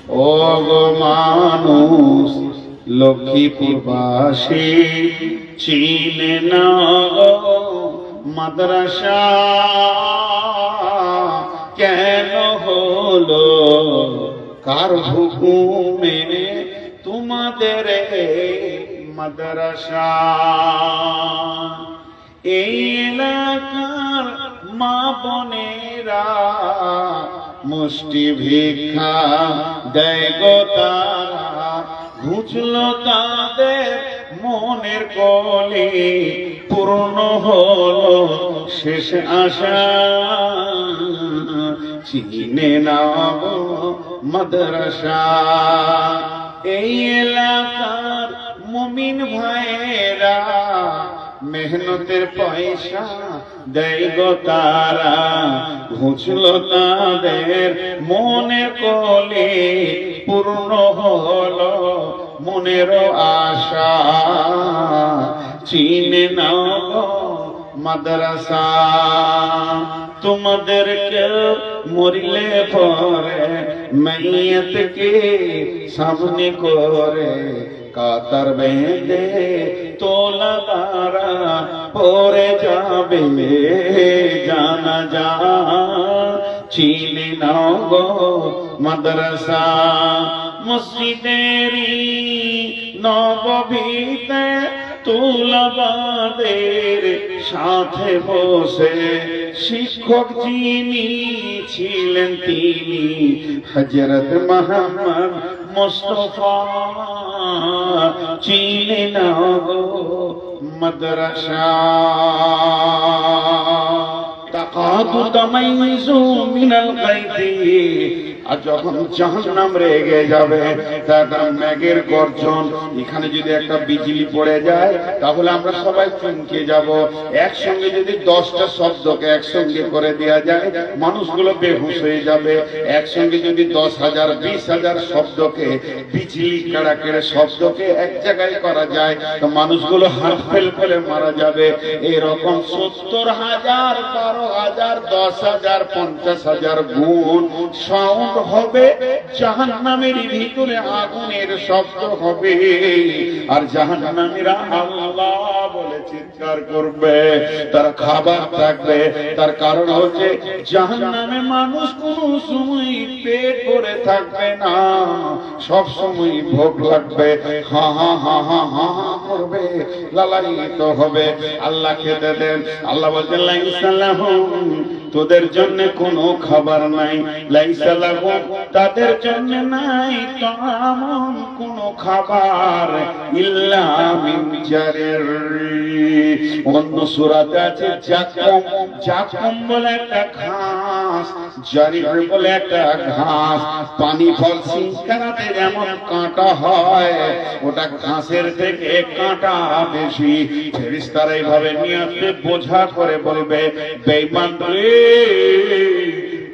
ও গো মানুষ লক্ষ্মীপুরবাসী চিনে না মাদ্রাসা কেন হলো, কার হুকুমে তোমাদের মাদ্রাসা? এই এলাকার মা বোনেরা মুষ্টি ভিক্ষা দেয় গো তারা, ঘুচলো তাদের মনের কলি, পূর্ণ হলো শেষ আশা, চিনে না মাদ্রাসা। এই এলাকার মুমিন ভাইয়েরা মেহনতের পয়সা দেয় গো তারা, ঘুচলো তাদের মনের কলি, পূর্ণ হলো মনের আশা, চিনে না মাদ্রাসা। তোমাদেরকে মরিলে পরে মাইয়াতকে সামনে করে কাতার বেঁধে তোলাবারা পরে যাবে জানাজা, চিনে নাও গো মাদ্রাসা। মসজিদেরই নববীতে তোলাবাদের সাথে বসে শিক্ষক যিনি ছিলেন তিনি হযরত মুহাম্মদ মুস্তাফা, চিনে না গো মাদ্রাসা। তাকাদু তামাইযু মিনাল গায়বি, আর যখন জাহান্নাম রেগে যাবে তার মেঘের গর্জন, এখানে যদি একটা বিজলি পড়ে যায় তাহলে আমরা সবাই চমকে যাব। একসঙ্গে যদি 10টা শব্দকে একসঙ্গে করে দেওয়া যায় মানুষগুলো বেহুশ হয়ে যাবে। একসঙ্গে যদি 10,000 20,000 শব্দকে বিজলি কাড়াকেড়ে শব্দকে এক জায়গায় করা যায় তো মানুষগুলো হাত ফেল করে মারা যাবে। এরকম 70,000 12,000 10,000 50,000 গুণ সাউন্ড হবে, জাহান্নামের ভিতরে আগুনের শব্দ হবে, আর জাহান্নামীরা আল্লাহ বলে চিৎকার করবে। তার খাবার থাকবে, তার কারণ হচ্ছে জাহান্নামে মানুষ কোন সময় পেট ভরে থাকবে না, সব সময় ভোগ লাগবে, হা হা হা হা হা করবে, লালায়িত হবে। আল্লাহ খেতে দেন। আল্লাহ বলছেন লাইসা লাহুম, তোদের জন্য কোনো খাবার নাই, লাইসা লাহুম, তাদের জন্য নাই তাআমুন, কোনো খাবার, ইল্লা মিন জারির। অন্য সূরাতে আছে জাকুম, জাকুম বলে একটা ঘাস, জারির বলে একটা ঘাস। পানি ফল সিংকারাতে যেমন কাঁটা হয়, ওটা ঘাসের থেকে কাঁটা বেশি। ফেরেশতারা এইভাবে নিয়ে আসবে, বোঝা করে বলবে বেঈমান রে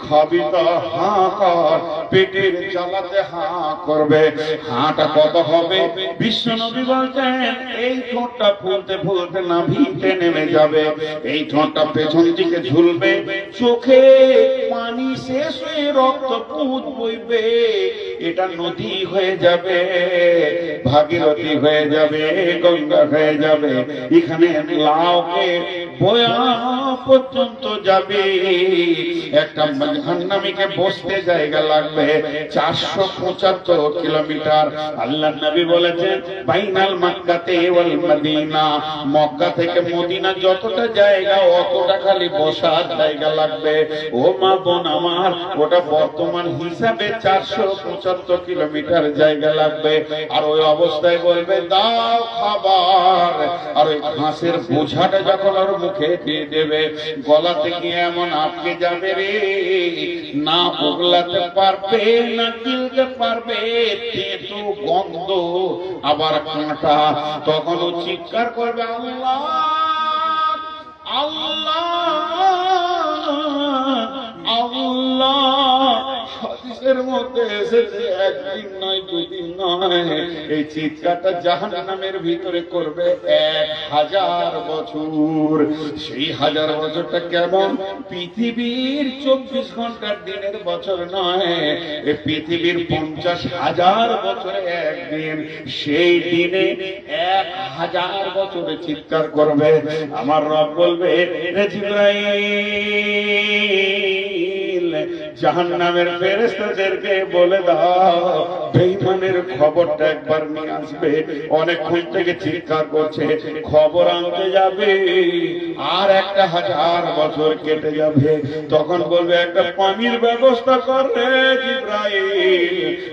খাবি তো হা কর, পেটের জ্বালাতে হা করবে। হাটা কত হবে? বিশ্বনবী বলতেন এই ঠোঁটটা ফুলতে ফুলতে নাভিতে নেমে যাবে, এই ঠোঁটটা পেছন দিকে ঝুলবে, চোখে পানি শেষ হয়ে রক্ত পুঁজ বইবে, এটা নদী হয়ে যাবে, ভাগীরথী হয়ে যাবে, গঙ্গা হয়ে যাবে, এখানে লাউকে বয়া পর্যন্ত যাবে। একটা জাহান্নামীকে বসতে জায়গা লাগবে 475 কিলোমিটার। আল্লাহর নবী বলেছেন বাইনাল মক্কাতে ওয়াল মদিনা, মক্কা থেকে মদিনা যতটা জায়গা অতটা খালি বসার জায়গা লাগবে। ও মা বোন আমার, ওটা বর্তমান হিসাবে 475 কিলোমিটার জায়গা লাগবে। আর ওই অবস্থায় বলবে দাও খাবার, আর ওই ঘাসের বোঝাটা যখন ওর মুখে দিয়ে দেবে, গলাতে গিয়ে এমন আটকে যাবে রে, না ওগলাতে পারবে না গিলতে পারবে, তেতো গন্ধ আবার কাঁটা। তখন ও চিৎকার করবে আল্লাহ আল্লাহ আল্লাহ, হাদিসের মধ্যে এসেছে একদিন নয় দুদিন নয়, এই চিৎকারটা জাহান্নামের ভিতরে করবে 1000 বছর। সেই 1000 বছরটা কেমন? পৃথিবীর 24 ঘন্টার দিনের বছর নয়, এই পৃথিবীর 50,000 বছরে একদিন। সেই দিনে 1000 বছরে চিৎকার করবে। আমার রব বলবে, রে জিবরাইল, জাহান্নামের ফেরেশতাদেরকে বলে দাও বেঈমানের খবরটা একবার নিয়ে আসবে। অনেকক্ষণ থেকে চিৎকার করছে, খবর আনতে যাবে, আর একটা 1000 বছর কেটে যাবে। তখন বলবে একটা পানির ব্যবস্থা করবে জিবরাইল,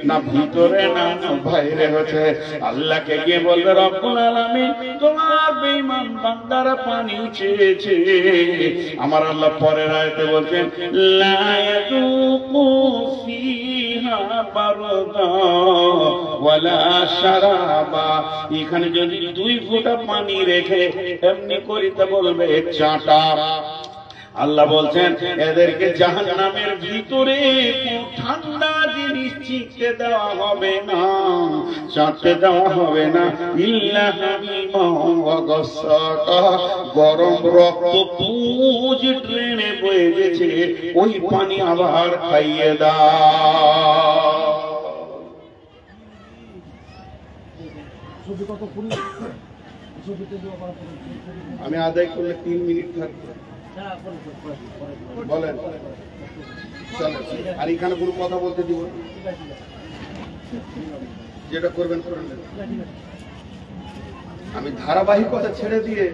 না ভিতরে না বাইরে হচ্ছে। আল্লাহকে গিয়ে বলবে, রব্বুল আলামিন তোমার বেঈমান বান্দারা পানি চেয়েছে। আমার আল্লাহ পরের আয়াতে বলছেন, লা ইয়াযুকু ফিহা বারদা ওয়ালা শারাবা। এখানে যদি 2 ফোঁটা পানি রেখে এমনি করিতে বলবে চাটা। আল্লাহ বলছেন এদেরকে জাহান্নামের ভিতরে ঠান্ডা জিনিস চিনতে দেওয়া হবে না, চাটতে দেওয়া হবে না। ইল্লা হামিমা ওয়া গাসসাকা, গরম রক্ত পুঁজ ট্রেনে বয়ে গেছে, ওই পানি আবার খাইয়ে দাও। আমি আদায় করলে 3 মিনিট থাকবো, বলেন। আর এখানে কোনো কথা বলতে দিব, যেটা করবেন করেন। আমি ধারাবাহিকতা ছেড়ে দিয়ে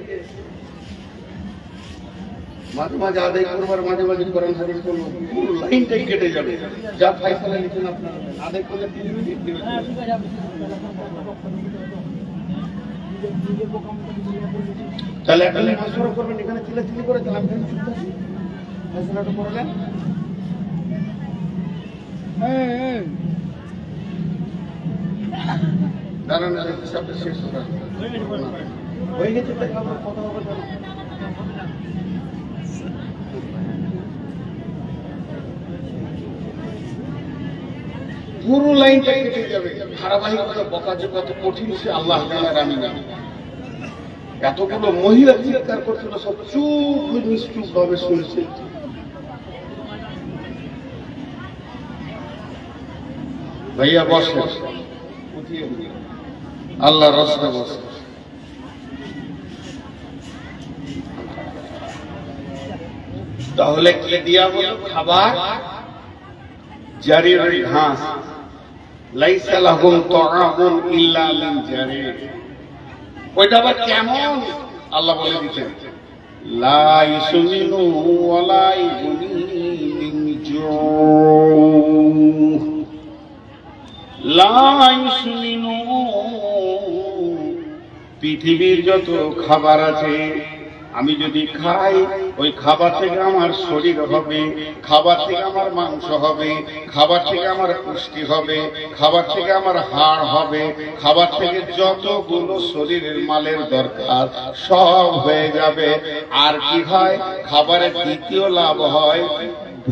মাঝে মাঝে আদায় করবার, মাঝে মাঝে কোরআন হাদিস করবো, পুরো লাইনটাই কেটে যাবে। যা ফায়সালা নিচ্ছেন আপনারা, আদায় করলে 3 মিনিট দিবেন। তাহলে একটা মাসুরা করবেন, এখানে চিল্লাচিল্লি করে তাহলে আপনি ফায়সালাটা করলেন। দাঁড়ান, হিসাবটা শেষ হয়ে গেছে, তাই আমরা কথা হবে। পুরো লাইনটা কেটে যাবে। ধারাবাহিকতা বকা যে কত কঠিন সে আল্লাহ তাআলার আমি জানি। এতগুলো মহিলা চিৎকার করছিল, সব চুপ নিশ্চুপ ভাবে শুনছে। ভাইয়া বসে, আল্লাহ রাস্তায় বসে। তাহলে কি দিয়া হলো? খাবার, জারির ঘাস। লাইসা লাহুম তাআমুন ইল্লা মিন জারির। ওইটা আবার কেমন? আল্লাহ বলে দিতেন, লা ইসমিনু ওয়া লা ইগুনি মিন জু। লা ইসমিনু, পৃথিবীর যত খাবার আছে আমি যদি খাই, ওই খাবার থেকে আমার শরীর হবে, খাবার থেকে আমার মাংস হবে, খাবার থেকে আমার পুষ্টি হবে, খাবার থেকে আমার হাড় হবে, খাবার থেকে যতগুলো শরীরের মালের দরকার সব হয়ে যাবে। আর কি হয়? খাবারের দ্বিতীয় লাভ হয়,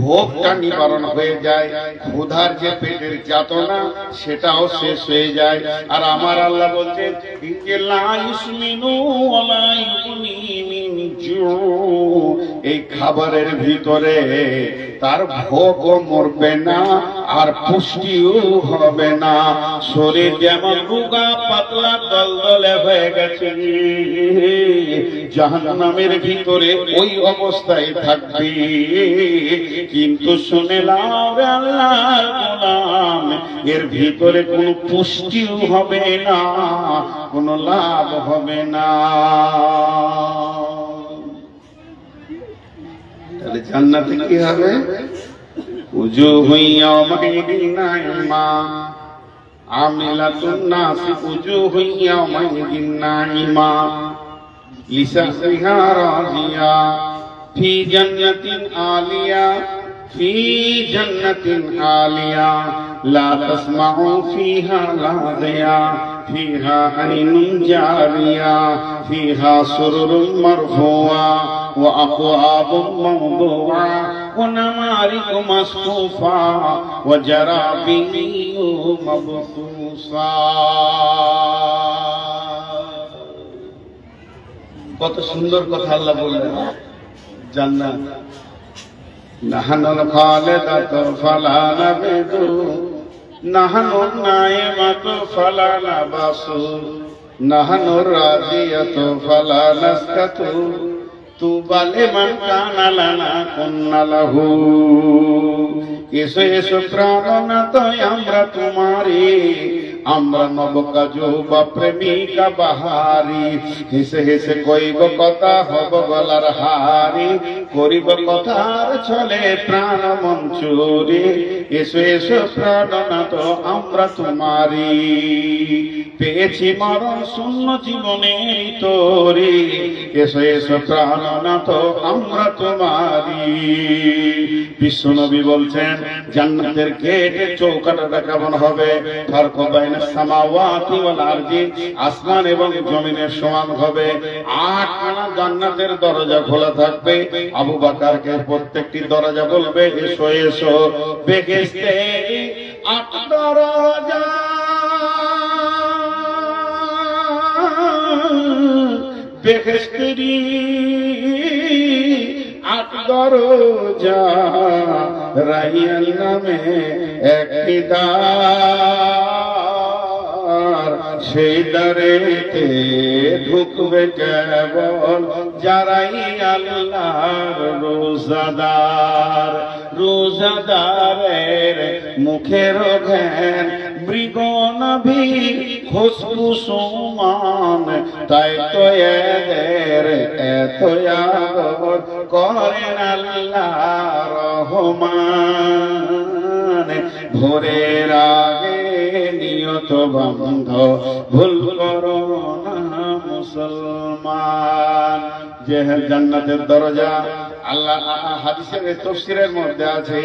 ভোগটা নিবারণ হয়ে যায়, ক্ষুধার যে পেটের যাতনা সেটাও শেষ হয়ে যায়। আর আমার আল্লাহ বলছেন, এই খাবারের ভিতরে তার ভোগও মরবে না, আর পুষ্টিও হবে না। শরীর যেমন রোগা পাতলা দলদলে হয়ে গেছে, জাহান্নামের ভিতরে ওই অবস্থায় থাকবে। কিন্তু শুনে নাও রে আল্লাহর গোলাম, এর ভিতরে কোনো পুষ্টিও হবে না, কোনো লাভ হবে না। তাহলে জান্নাতে কি হবে? উজুহু ইয়াওমাইদিন নাঈমা, আমিলাতুন নাস উজুহু ইয়াওমাইদিন নাঈমা, লিসাইহা রাদিয়া ফি জান্নাতিন আলিয়া, ফি জান্নাতিন আলিয়া লা তাসমাউ ফিহা লাযিয়া, ফিহা আইনুন জারিয়া, ফিহা সুরুরুন মারফুআ ওয়া আকওয়াবুন মাওদুআ ونمارق مصفوفا وزرابي مبثوثا। কত সুন্দর কথা আল্লাহ বললেন। জান্নাত নাহানুল খালিদাতু ফালা নাবিদু নাহানুন নাইমাতু ফালা নাবাসু নাহানুর রাজিয়াতু ফালা নাসকাতু তুবা লিমান কানা লানা কুন্না লাহু। এসো এসো প্রাণনাথ আমরা তোমারি, আমরা নবকাজু বা প্রেমিকা বাহারি। হেসে হেসে কইব কথা হব গলার হারি, করিব কথার ছলে প্রাণ মঞ্চুরি। এসো এসো প্রাণনাথ আমরা তোমারি, পেয়েছি মরণ শূন্য জীবনের তোরি। এসো এসো প্রাণনাথ আমরা তোমারি। বিশ্বনবী বলছেন জান্নাতের গেটের চৌকাঠটা কেমন হবে? ফারক বাইনাস সামাওয়াতি ওয়াল আরদি, আসমান এবং জমিনের সমান হবে। 8 খানা জান্নাতের দরজা খোলা থাকবে। আবু বকরকে প্রত্যেকটি দরজা বলবে এসো এসো। বেহেশতে 8 দরজা, বেহেশতেরি 8 দরজা, রাইয়ান নামে একটি দ্বার। সেই দ্বারেতে ঢুকবে কেবল যারাই আল্লাহর রোজাদার। রোজাদারের মুখের ঘ্রাণ মৃগ নবীর খুশবু সমান, তাই তো এদের এত আদর করেন আল্লাহ রহমান। ভোরের আগে নিয়ত বন্ধ ভুল করো না মুসলমান। যে জান্নাতের দরজা আল্লাহ হাদিসের তাফসীরের মধ্যে আছে,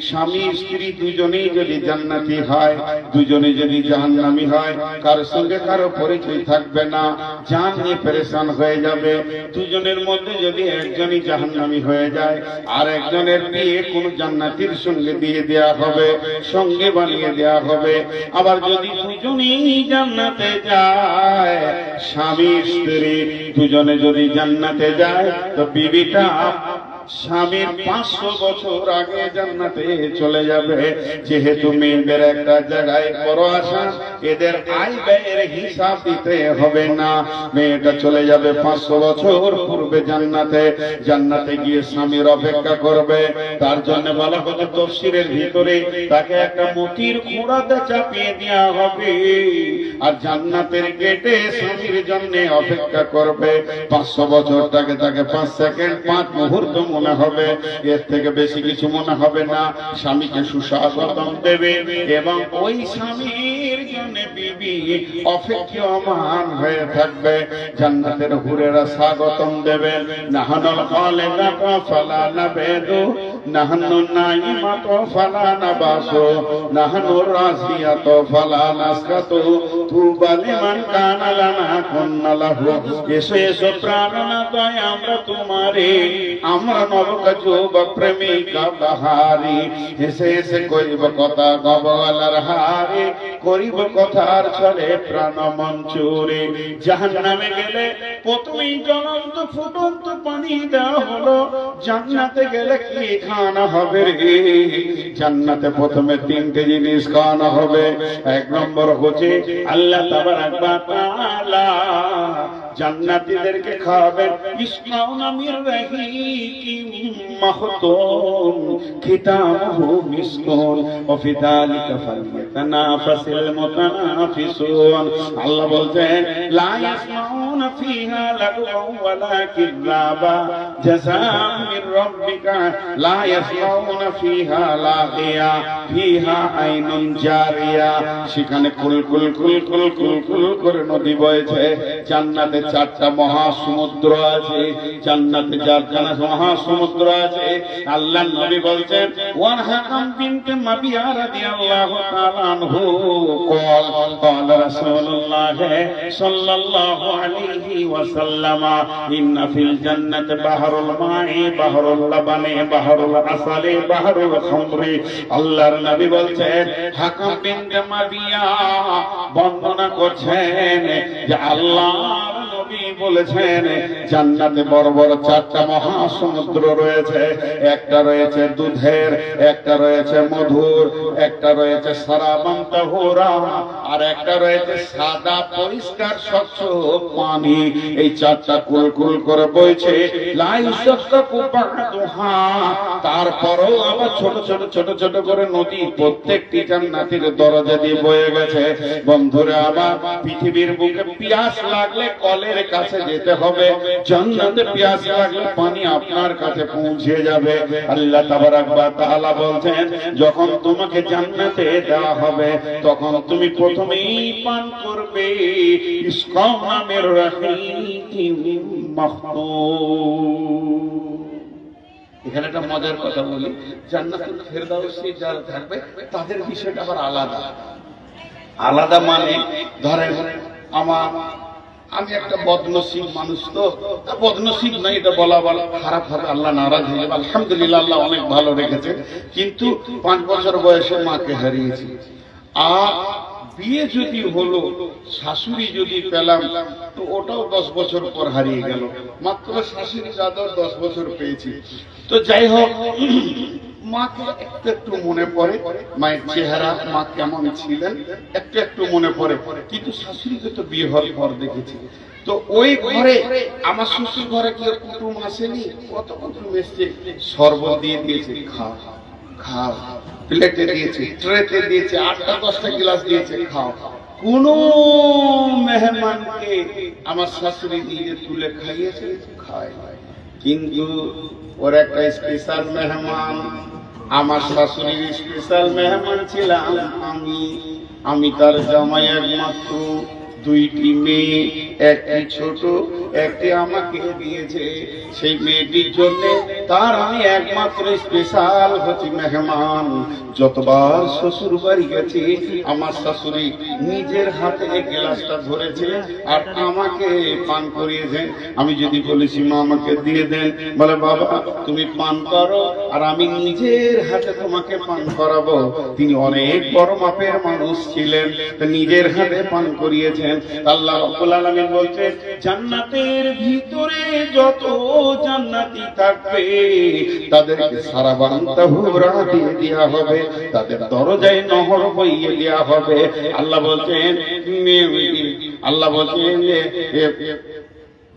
স্বামী স্ত্রী দুজনেই যদি জান্নাতি হয়, দুজনে যদি জাহান্নামী হয়, কার সঙ্গে কারো পরিচয় থাকবে না, জান নিয়ে পেরেশান হয়ে যাবে। দুজনের মধ্যে যদি একজনই জাহান্নামী হয়ে যায়, আর একজনের বিয়ে কোন জান্নাতীর সঙ্গে দিয়ে দেয়া হবে, সঙ্গে বানিয়ে দেয়া হবে। আবার যদি দুজনেই জান্নাতে যায়, স্বামী স্ত্রী দুজনে যদি জান্নাতে যায়, তো বিবিটা স্বামীর 500 বছর আগে জান্নাতে চলে যাবে। যেহেতু মেয়েদের একটা জায়গায় বড় আশা, এদের আয় ব্যয়ের হিসাব দিতে হবে না। মেয়েটা চলে যাবে 500 বছর পূর্বে জান্নাতে। জান্নাতে গিয়ে স্বামীর অপেক্ষা করবে। তার জন্য বলা হচ্ছে তাফসীরের ভিতরে তাকে একটা মতির ঘোড়াতে চাপিয়ে দেওয়া হবে, আর জান্নাতের গেটে স্বামীর জন্য অপেক্ষা করবে। 500 বছরটাকে তাকে 5 সেকেন্ড 5 মুহূর্ত মনে হবে, এর থেকে বেশি কিছু মনে হবে না। স্বামীকে সুস্বাগতম দেবে এবং ওই স্বামীর জন্য বিবি অপেক্ষমান হয়ে থাকবে। জান্নাতের হুরেরা স্বাগতম দেবে। নাহানুল খালিদাতু ফালা নাবিদু নাহানুন নাইমাতু ফালা নাবাসু নাহানুর রাজিয়াতু ফালা নাসকাতু তুবা লিমান কানা লানা কুন্না লাহু। এসো এসো প্রাণনাথ আমরা তোমারে, আমরা নবকাজু বা প্রেমিকা বাহারি। হেসে হেসে করিব কথা গবলার হারি, করিব কথার ছলে প্রাণ মঞ্চুরে। জাহান্নামে গেলে প্রথমেই জ্বলন্ত ফুটন্ত পানি দেওয়া হলো। জান্নাতে গেলে কি খানা হবে রে? জান্নাতে প্রথমে 3টে জিনিস খাওয়ানো হবে। 1 নম্বর হচ্ছে আল্লাহ তাবারাক ওয়া তাআলা জান্নাতীদেরকে খাওয়াবেন ইসমাউনা মির রাহিকিম মাখতুম খিতামুহু মিসকুন ওয়া ফি যালিকা ফালইয়াতানাফাসিল মুতানাফিসুন। আল্লাহ বলছেন লা ইয়াসমাউনা ফিহা লাগওয়ান ওয়ালা কিযাবা জাযাআন মির রাব্বিকা লা ইয়াসমাউনা ফিহা লাগিয়া ফিহা আইনুন জারিয়া। সেখানে কুলকুল কুলকুল কুলকুল করে নদী বইছে। জান্নাতে 4টা মহাসমুদ্র আছে। জান্নাতে 4খানা মহাসমুদ্র আছে। আল্লাহর নবী বলছেন ওয়ান হাকাম বিনতে মাবিয়া রাদিয়াল্লাহু তাআলা আনহু قال رسول الله صلى الله عليه وسلم إن في الجنة بحر বাহরুল মাই, বাহরুল লাবানে, বাহরুল আসালে, বাহরুল খামরি। আল্লাহর নবী বলছেন, হাকাম বিনতে মাবিয়া বর্ণনা করছেন যে আল্লাহর নবী বলেছেন জান্নাতে বড় বড় 4টা মহাসমুদ্র রয়েছে। একটা রয়েছে দুধের, একটা রয়েছে মধুর, একটা রয়েছে সারাবান তাহুরা, আর একটা রয়েছে সাদা পরিষ্কার স্বচ্ছ পানি। এই 4টা কুলকুল করে বইছে। তারপরেও আবার ছোট ছোট ছোট ছোট করে নদী প্রত্যেকটি জান্নাতের দরজা দিয়ে বয়ে গেছে। বন্ধুরা আমার, পৃথিবীর বুকে পিয়াস লাগলে কলের কাছে যেতে হবে, জান্নাতে পিয়াস লাগলে পানি আপনার কাছে পৌঁছে যাবে। আল্লাহ তাবারাক ওয়া তাআলা বলছেন, যখন তোমাকে জান্নাতে দেওয়া হবে তখন তুমি প্রথমেই পান করবে ইসকা নামের রাহিম মাখতুম। এখানে একটা মজার কথা বলি, জান্নাতুল ফেরদাউসে যারা থাকবে তাদের বিষয়টা আবার আলাদা। আলাদা মানে ধরেন আমি একটা বদনসিব মানুষ, তো বদনসিব নাই এটা বলা খারাপ হবে, আল্লাহ নারাজ হয়ে যাবে। আলহামদুলিল্লাহ, আল্লাহ অনেক ভালো রেখেছে। কিন্তু 5 বছর বয়সে মাকে হারিয়েছি। আর বিয়ে যদি হলো, শাশুড়ি যদি পেলাম, তো ওটাও 10 বছর পর হারিয়ে গেল। মাত্র শাশুড়ি দাদাও 10 বছর পেয়েছি। তো যাই হোক, মাকে একটু একটু মনে পড়ে, মায়ের চেহারা, মা কেমন ছিলেন একটু একটু মনে পড়ে। কিন্তু শাশুড়িকে তো বিয়ে হওয়ার পর দেখেছি। তো ওই ঘরে আমার শ্বশুর ঘরে কি কুটুম আসেনি, কত কুটুম এসছে, শরবত দিয়ে দিয়েছে, খাও খাও, প্লেটে দিয়েছে, ট্রেতে দিয়েছে, 8টা 10টা গ্লাস দিয়েছে, খাও। কোন মেহমানকে আমার শাশুড়ি নিজে তুলে খাইয়েছে? খায়। কিন্তু ওর একটা স্পেশাল মেহমান, আমার শাশুড়ির স্পেশাল মেহমান ছিলাম আমি তার জামাই। একমাত্র 2টি মেয়ে, একটি ছোট, একটি আমাকে দিয়েছে। সেই মেয়েটির জন্য তার আমি একমাত্র স্পেশাল হচ্ছি মেহমান। যতবার শ্বশুর বাড়ি গেছি, আমার শাশুড়ি নিজের হাতে গ্লাসটা ধরেছে আর আমাকে পান করিয়েছেন। আমি যদি বলেছি মা আমাকে দিয়ে দেন, বলে বাবা তুমি পান করো আর আমি নিজের হাতে তোমাকে পান করাবো। তিনি অনেক বড় মাপের মানুষ ছিলেন, নিজের হাতে পান করিয়েছেন। আল্লাহ রাব্বুল আলামিন বলছেন, জান্নাতের ভিতরে যত জান্নাতি থাকবে তাদেরকে সারাবান তাহুরা দিয়ে দেওয়া হবে, তাদের দরজায় নহর বইয়ে দেওয়া হবে। আল্লাহ বলছেন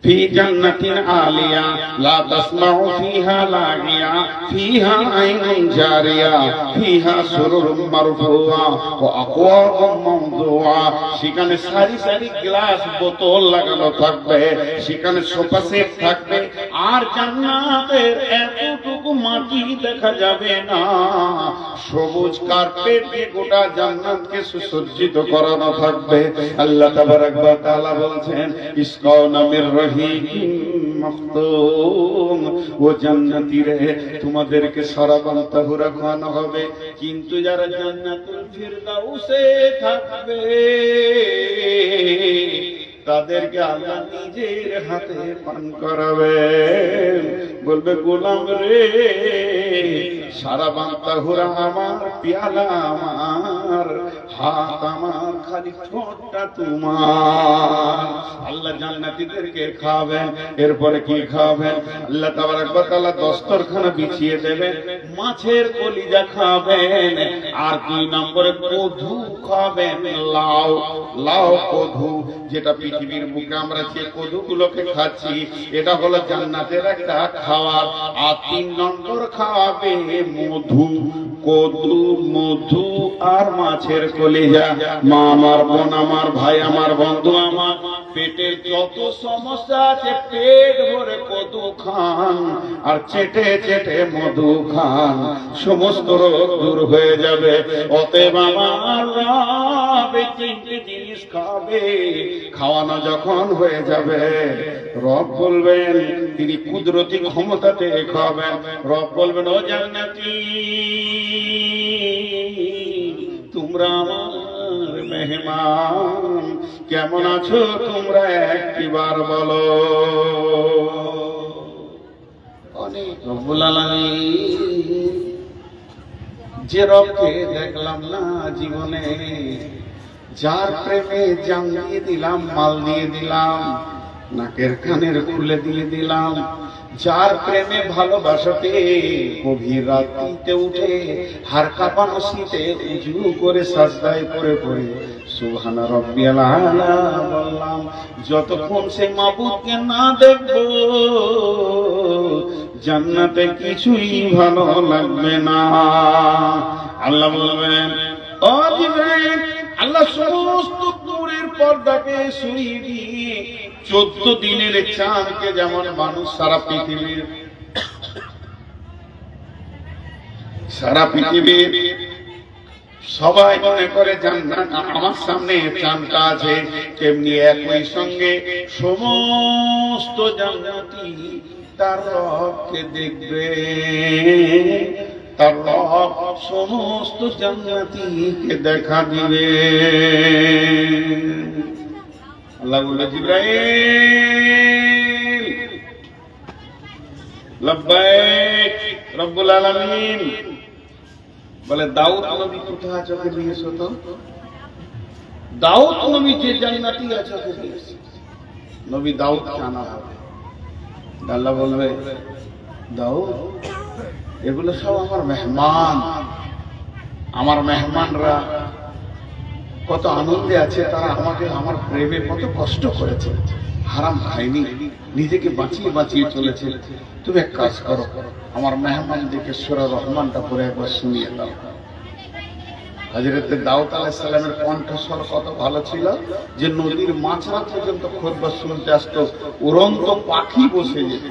في جنة عالية لا تسمع فيها لاغيا فيها عين جارية فيها سرر مرفوعة وأكواب موضوعة। সেখানে সারি সারি গ্লাস বোতল লাগানো থাকবে, সেখানে সোফা সেট থাকবে, আর জান্নাতের এতটুকু মাটি দেখা যাবে না। সবুজ কার্পেট দিয়ে গোটা জান্নাতকে সুসজ্জিত করানো থাকবে। আল্লাহ তাবারাক ওয়া তাআলা বলছেন, ইসকা নামের ও জান্নাতীরা, তোমাদেরকে সারাবান তাহুরা খাওয়ানো হবে। কিন্তু যারা জান্নাতুল ফিরদাউসে থাকবে তাদেরকে আল্লাহ নিজের হাতে পান করাবে। বলবে গোলাম রে, সারাবান তাহুরা আমার, পেয়ালা আমার, হাত আমার, খালি ঠোঁটটা তোমার। আল্লাহ জান্নাতীদেরকে খাওয়াবেন। এরপরে কি খাওয়াবেন? আল্লাহ তাবারাক ওয়া তাআলা দস্তরখানা বিছিয়ে দেবেন, মাছের কলিজা খাবেন, আর 2 নম্বরে কদু খাবেন। লাউ কদু, যেটা পৃথিবীর বুকে আমরা যে কদুগুলোকে খাচ্ছি, এটা হলো জান্নাতের একটা খাবার। আর 3 নম্বর খাওয়াবে মধু, কদু, মধু আর মাছের কলিজা। মা আমার, বোন আমার, ভাই আমার, বন্ধু আমার, পেটের যত সমস্যা আছে পেট ভরে কদু খান আর চেটে চেটে মধু খান, সমস্ত রোগ দূর হয়ে যাবে। অতএব আমার রব এই 3টে জিনিস খাবে। খাওয়ানো যখন হয়ে যাবে, রব বলবেন, তিনি কুদরতি ক্ষমতাতে খাবেন। রব বলবেন, ও জান্নাতি, তোমরা আমার মেহমান, কেমন আছো তোমরা একবার বলো। রব্বুল আলামিন যে রবকে দেখলাম না জীবনে, যার প্রেমে জান দিয়ে দিলাম, মাল দিয়ে দিলাম, নাকের কানের খুলে দিয়ে দিলাম, যার প্রেমে ভালোবাসাতে গভীর রাত্রিতে উঠে হার কাঁপানো শীতে উজু করে সাজদায় পড়ে পড়ে সুবহানা রাব্বিয়াল আলা বললাম, যতক্ষণ সেই মাবুদকে না দেখবো জান্নাতে কিছুই ভালো লাগবে না। আল্লাহ বলবেন, ও জিবরাইল, আল্লাহ সমস্ত দূরের পর্দাকে সরিয়ে দিয়ে 14 দিনের চাঁদকে যেমন মানুষ সারা পৃথিবীর সবাই মনে করে জান্নাত আমার সামনে চাঁদটা আছে, তেমনি একই সঙ্গে সমস্ত জান্নাতি তার রবকে দেখবে, তার রব সমস্ত জান্নাতীকে দেখা দিবে। আল্লাহ বলে, জিবরাইল লব্বাইক রব্বুল আলামিন। বলে, দাউদ নবী কোথায় চোখে দিয়েছো? তো দাউদ নবী যে জান্নাতি আছে চোখে দিয়েছে, নবী দাউদ জানা হবে। আল্লাহ বলবে, দাউদ এগুলো সব আমার মেহমান, আমার মেহমানরা কত আনন্দে আছে, তারা আমাকে আমার প্রেমে কত কষ্ট করেছে, হারাম খায়নি, নিজেকে বাঁচিয়ে বাঁচিয়ে চলেছে। তুমি এক কাজ করো, আমার মেহমানদেরকে সূরা রহমানটা পড়ে একবার শুনিয়ে দাও। হযরত দাউদ আলাইহিস সালামের কণ্ঠস্বর কত ভালো ছিল যে নদীর মাঝরা পর্যন্ত খুতবা শুনতে আসতো, উড়ন্ত পাখি বসে যেত,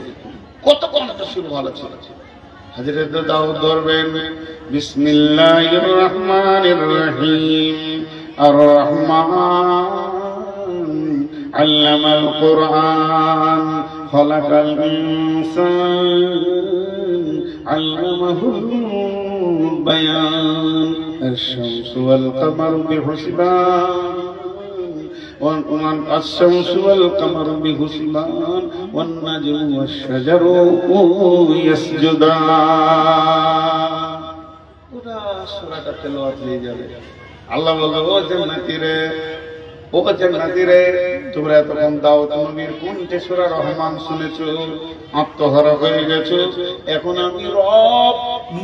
কত কণ্ঠস্বর ভালো ছিল। হযরত দাউদ ধরবেন, বিসমিল্লাহির রহমানির রহিম, আর রহমান আল্লামাল কুরআন খলাকাল ইনসান আল্লামাহুল বায়ান আশ-শামসু ওয়াল কামারু বিহুসবান الشمس والقمر بحسبان والنجم والشجر يسجدان। পুরা সূরাটা তেলাওয়াত হয়ে যাবে। আল্লাহ বলবে, ও জান্নাতীরে, ও জান্নাতীরে, তোমরা এতক্ষণ দাউদ নবীর কণ্ঠে সূরা রহমান শুনেছো, আত্মহারা হয়ে গেছো, এখন আমি রব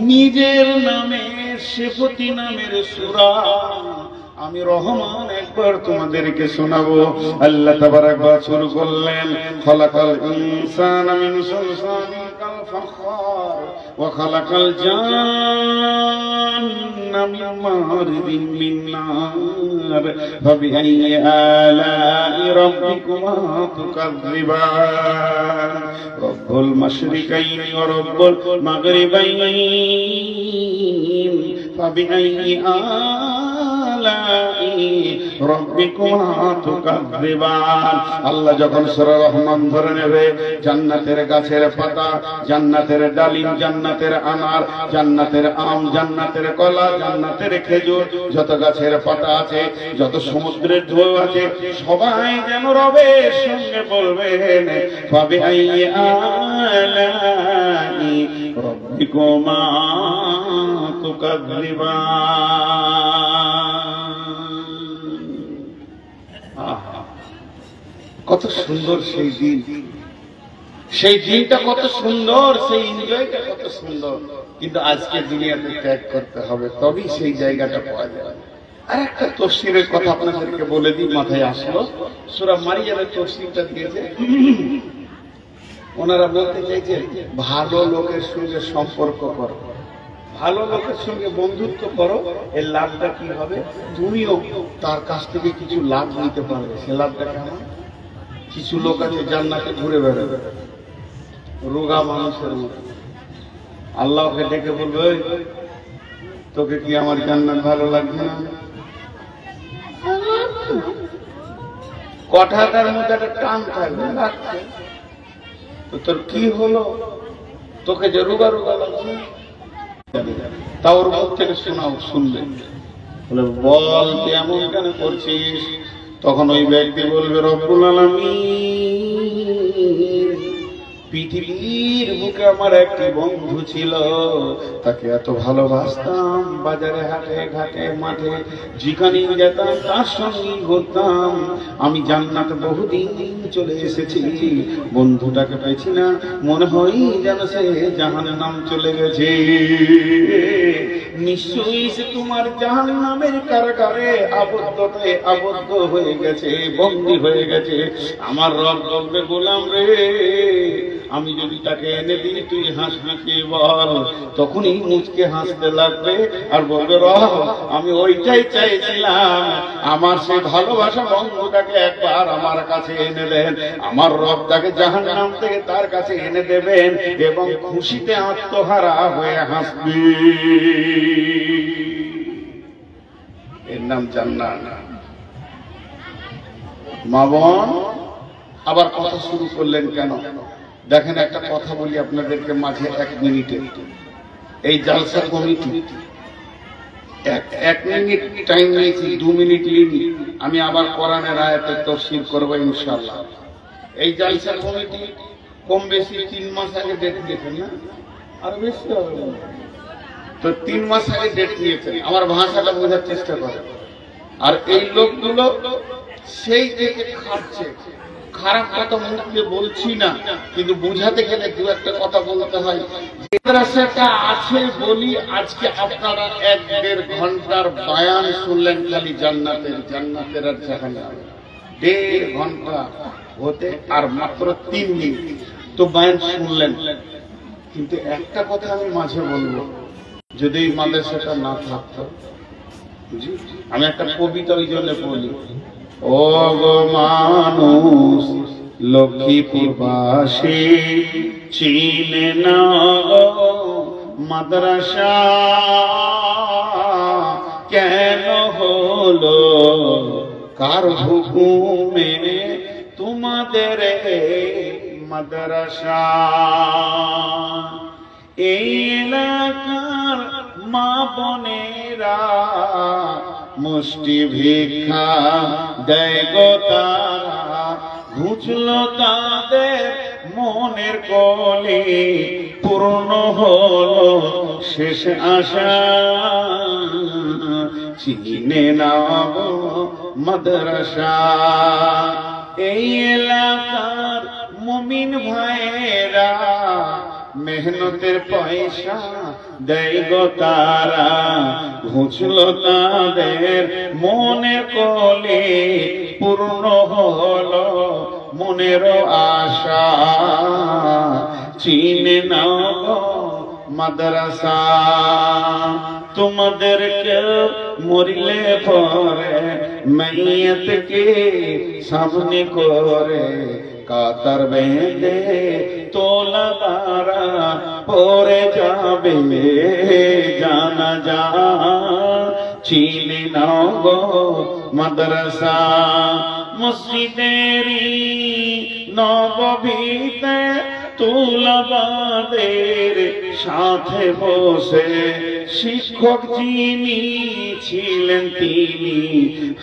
নিজের নামে সিফতি নামের সূরা আমি রহমান একবার তোমাদেরকে শোনাবো। আল্লাহ তাবারাক ওয়া তাআলা শুরু করলেন, খলাকাল ইনসানা মিন সালসালিন কাল ফাখার ওয়া খলাকাল জান্না মিন মারিজিন মিন নার ফাবিআইয়ি আলাই রাব্বিকুমা তুকাযযিবান রব্বুল মাশরিকাইনি ওয়া রব্বুল মাগরিবাইন ফাবিআইয়ি আল্লাহ যখন সূরা রহমান ধরে নেবে, জান্নাতের গাছের পাতা, জান্নাতের ডালিম, জান্নাতের আনার, জান্নাতের আম, জান্নাতের কলা, জান্নাতের খেজুর, যত গাছের পাতা আছে, যত সমুদ্রের ঢেউ আছে, সবাই যেন রবের সঙ্গে বলবেন, ফাবিআইয়ি আলাই রাব্বিকুমা তুকাযযিবান। কত সুন্দর সেই দিন, সেই দিনটা কত সুন্দর, সেই এনজয়টা কত সুন্দর, কিন্তু আজকে দুনিয়াতে ত্যাগ করতে হবে, তবেই সেই জায়গাটা পাওয়া যাবে। আর একটা তাফসীরের কথা আপনাদেরকে বলে দিই, মাথায় আসলো, সূরা মারিয়ামের তাফসীরটা দিয়েছে, ওনারা বলতে চাইছে ভালো লোকের সঙ্গে সম্পর্ক করো, ভালো লোকের সঙ্গে বন্ধুত্ব করো, এর লাভটা কি হবে, তুমিও তার কাছ থেকে কিছু লাভ নিতে পারবে। সে লাভটা কেমন? কিছু লোক আছে জান্নাতে ঘুরে বেড়াবে রোগা মানুষের মতো, আল্লাহকে ডেকে বলবে, তোকে কি আমার জান্নাত ভালো লাগবে না? কথাটার মধ্যে একটা টান থাকবে, লাগছে তো তোর কি হলো, তোকে যে রোগা রোগা লাগছে, তা ওর মুখ থেকে শোনাও, শুনবে, বলে বল তুই এমন কেন করছিস? তখন ওই ব্যক্তি বলবে, রব্বুল আলামিন পৃথিবীর বুকে আমার একটি বন্ধু ছিল, তাকে এত ভালোবাসতাম, বাজারে হাটে ঘাটে মাঠে যেখানে যেতাম তার সঙ্গে ঘুরতাম। আমি জান্নাতে বহুদিন চলে এসেছি, বন্ধুটাকে পেয়েছি না, মনে হয় যেন সে জাহান্নাম চলে গেছে। নিশ্চয়ই সে তোমার জাহান্নামের কারাগারে আবদ্ধ হয়ে গেছে, বন্দী হয়ে গেছে। আমার রব বলবে, গোলাম রে, আমি যদি তাকে এনে দিই তুই হাসি বল, তখনই মুচকে হাসতে লাগবে আর বলবে, রব আমি ওইটাই চাইছিলাম, আমার সেই ভালোবাসা বন্ধুটাকে একবার আমার কাছে এনে দেন। আমার রব তাকে জাহান্নাম থেকে তার কাছে এনে দেবেন এবং খুশিতে আত্মহারা হয়ে হাসবে। এর নাম জান্নাত। মা বোন আবার কথা শুরু করলেন কেন? দেখেন, একটা কথা বলি আপনাদেরকে মাঝে 1 মিনিটে। এই জালসা কমিটি 1 মিনিট টাইম নিয়েছি, 2 মিনিট লিমিট। আমি আবার কোরআনের আয়াতের তাফসীর করব ইনশাআল্লাহ। এই জালসা কমিটি কম বেশি 3 মাস আগে ডেট দিয়েছেন না? আর বেশি হবে তো 3 মাস আগে ডেট নিয়েছেন। আমার ভাষাটা বোঝার চেষ্টা করেন। আর এই লোকগুলো সেই থেকে খাচ্ছে। খারাপ কথা মুখ দিয়ে বলছি না, কিন্তু বুঝাতে গেলে 2-1টা কথা বলতে হয়। মাদ্রাসাটা আছে বলি আজকে আপনারা 1-1.5 ঘন্টার বয়ান শুনলেন, খালি জান্নাতের আর জাহান্নামের। 1.5 ঘন্টা হতে আর মাত্র 3 মিনিট তো বয়ান শুনলেন। কিন্তু একটা কথা আমি মাঝে বলবো, যদি এই মাদ্রাসাটা না থাকতো, আমি একটা কবিতা ওই জন্য বলি, ও গো মানুষ লক্ষ্মীপুরবাসী চিনে না মাদ্রাসা কেন হলো, কার হুকুমে তোমাদের মাদ্রাসা? এই এলাকার মা বোনেরা মুষ্টি ভিক্ষা দেয় গো তারা, ঘুচলো তাদের মনের কলি, পূর্ণ হলো শেষ আশা, চিনে না মাদ্রাসা। এই এলাকার মুমিন ভাইয়েরা মেহনতের পয়সা দেয় গো তারা, ঘুচলো তাদের মনের কলি, পূর্ণ হলো মনেরও আশা, চিনে নাও মাদ্রাসা। তোমাদেরকে মরিলে পরে মাইয়াতকে সামনে করে কাতার বেঁধে তোলাবারা পরে যাবে জানাজা, চিনে নাও গো মাদ্রাসা। মসজিদেরই নববীতে তোলাবাদের সাথে বসে শিক্ষক যিনি ছিলেন তিনি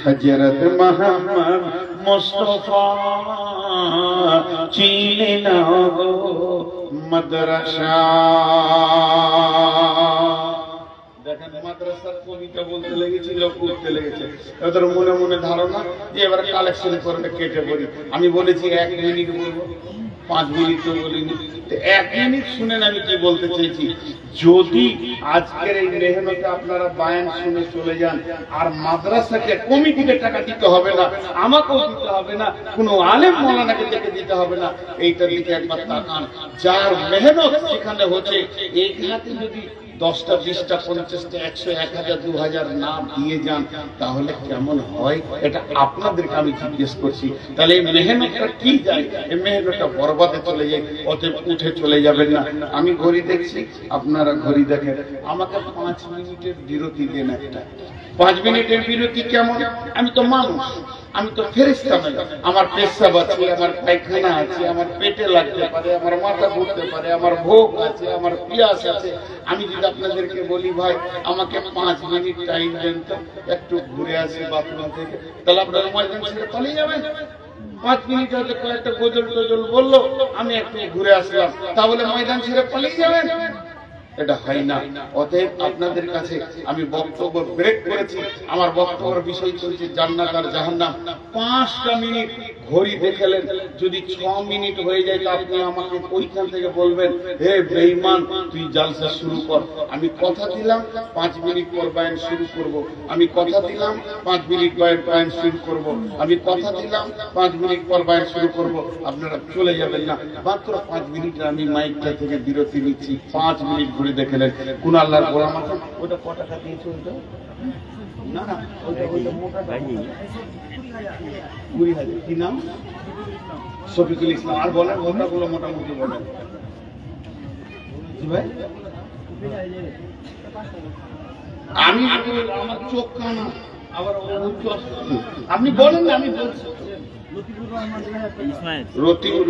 হযরত মুহাম্মদ মুস্তাফা, চিনে নাও গো মাদ্রাসা। দেখেন, মাদ্রাসার কবিতা বলতে লেগেছিল, করতে লেগেছে। ওদের মনে মনে ধারণা যে এবার কালেকশন করে কেটে পড়ি। আমি বলেছি 1 মিনিট বলবো, 5 মিনিট তো বলিনি। 1 মিনিট শুনেন আমি কি বলতে চেয়েছি। যদি আজকের এই মেহনতে আপনারা বায়ান শুনে চলে যান, আর মাদ্রাসাকে কমিটিকে টাকা দিতে হবে না, আমাকেও দিতে হবে না, কোনো আলেম মাওলানাকে ডেকে দিতে হবে না, এইটার দিকে একবার তাকান। যার মেহনত সেখানে হচ্ছে, এইখানে যদি 10টা 20টা 50টা 100 1000 2000 না দিয়ে যান তাহলে কেমন হয়, এটা আপনাদেরকে আমি জিজ্ঞেস করছি। তাহলে এই মেহনতটা কি যায়? এই মেহনতটা বরবাদে চলে যায়, অতএব উঠে চলে যাবেন না। আমি ঘড়ি দেখছি, আপনারা ঘড়ি দেখেন। আমাকে 5 মিনিটের বিরতি দেন একটা। 5 মিনিটের বিরতি কেমন? আমি তো মানুষ, আমি তো ফেরেশতা নই। আমার পেশাব আছে, আমার পায়খানা আছে, আমার পেটে লাগতে পারে, আমার মাথা ঘুরতে পারে, আমার ভোগ আছে, আমার পিয়াস আছে। আমি যদি আপনাদেরকে বলি ভাই আমাকে 5 মিনিট টাইম দেন তো, একটু ঘুরে আসি বাথরুম থেকে, তাহলে আপনারা মুয়াজ্জিন ছেড়ে পালিয়ে যাবেন? 5 মিনিট হয়তো কয়েকটা গজল টজল বললো, আমি একটু ঘুরে আসলাম, তা বলে ময়দান ছেড়ে পালিয়ে যাবেন? এটা হয় না। অতএব আপনাদের কাছে আমি বক্তব্য ব্রেক করেছি। আমার বক্তব্যের বিষয় চলছে জান্নাত আর জাহান্নাম। 5টা মিনিট ঘড়ি দেখালেন, যদি 6 মিনিট হয়ে যায় তা আপনি আমাকে ওইখান থেকে বলবেন, হে বেঈমান তুই জালসা শুরু কর। আমি কথা দিলাম 5 মিনিট পর বয়ান শুরু করব। আমি কথা দিলাম 5 মিনিট বয়ান শুরু করব। আমি কথা দিলাম 5 মিনিট পর বয়ান শুরু করব। আপনারা চলে যাবেন না। মাত্র 5 মিনিট আমি মাইকটা থেকে বিরতি নিচ্ছি। 5 মিনিট ঘুরে দেখলেন কোন আল্লাহর গোলাম আছে? ওটা কত টাকা দিয়েছে? ওইটা না না, ওইটা মোটা 20,000। কি নাম? শফিকুল ইসলাম। আর বলেন মোটাগুলো মোটামুটি বলেন। জি ভাই, আমি আমার চোখ কানা আবার আপনি বলেন না, আমি বলছি।